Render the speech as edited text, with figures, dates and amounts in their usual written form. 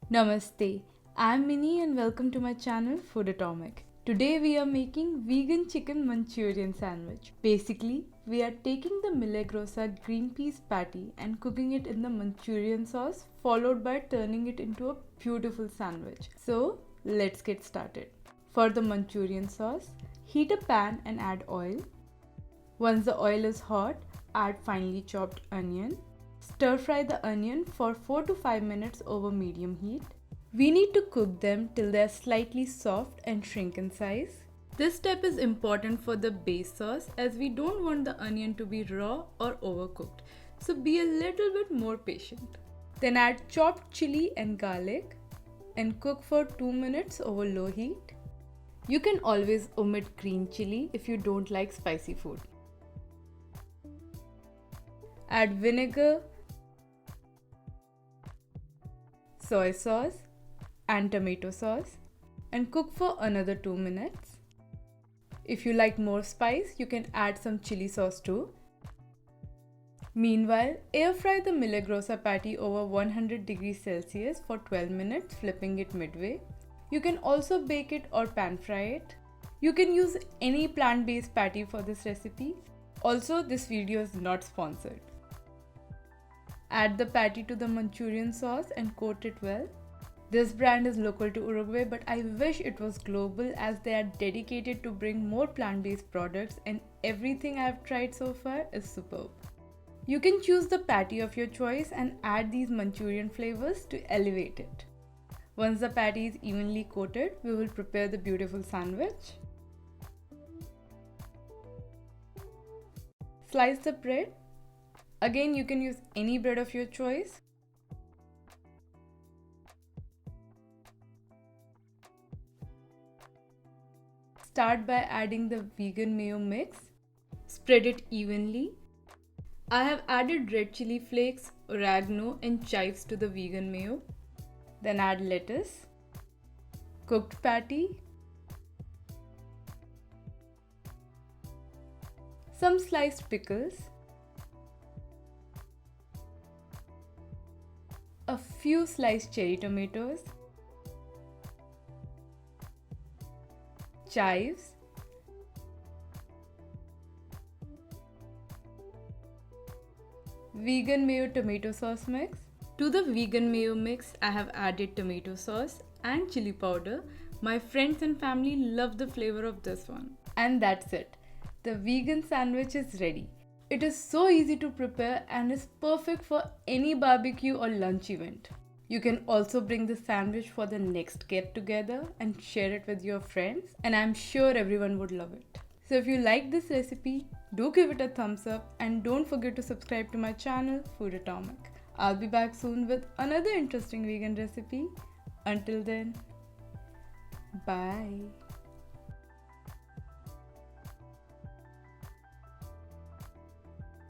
Namaste, I'm Minnie and welcome to my channel Foodotomic. Today we are making vegan chicken Manchurian sandwich. Basically, we are taking the Milagrosa green peas patty and cooking it in the Manchurian sauce, followed by turning it into a beautiful sandwich. So let's get started. For the Manchurian sauce, heat a pan and add oil. Once the oil is hot, add finely chopped onion. Stir fry the onion for 4 to 5 minutes over medium heat. We need to cook them till they are slightly soft and shrink in size. This step is important for the base sauce as we don't want the onion to be raw or overcooked, so be a little bit more patient. Then add chopped chili and garlic and cook for 2 minutes over low heat. You can always omit green chili if you don't like spicy food. Add vinegar, soy sauce and tomato sauce and cook for another 2 minutes. If you like more spice, you can add some chili sauce too. Meanwhile, air fry the Milagrosa patty over 100 degrees Celsius for 12 minutes, flipping it midway. You can also bake it or pan fry it. You can use any plant-based patty for this recipe. Also, this video is not sponsored. Add the patty to the Manchurian sauce and coat it well. This brand is local to Uruguay, but I wish it was global as they are dedicated to bring more plant-based products and everything I have tried so far is superb. You can choose the patty of your choice and add these Manchurian flavors to elevate it. Once the patty is evenly coated, we will prepare the beautiful sandwich. Slice the bread. Again, you can use any bread of your choice. Start by adding the vegan mayo mix. Spread it evenly. I have added red chili flakes, oregano and chives to the vegan mayo. Then add lettuce, cooked patty, some sliced pickles, a few sliced cherry tomatoes, chives, vegan mayo tomato sauce mix. To the vegan mayo mix, I have added tomato sauce and chili powder. My friends and family love the flavor of this one. And that's it. The vegan sandwich is ready. It is so easy to prepare and is perfect for any barbecue or lunch event. You can also bring the sandwich for the next get together and share it with your friends, and I'm sure everyone would love it. So if you like this recipe, do give it a thumbs up and don't forget to subscribe to my channel Foodotomic. I'll be back soon with another interesting vegan recipe. Until then, bye.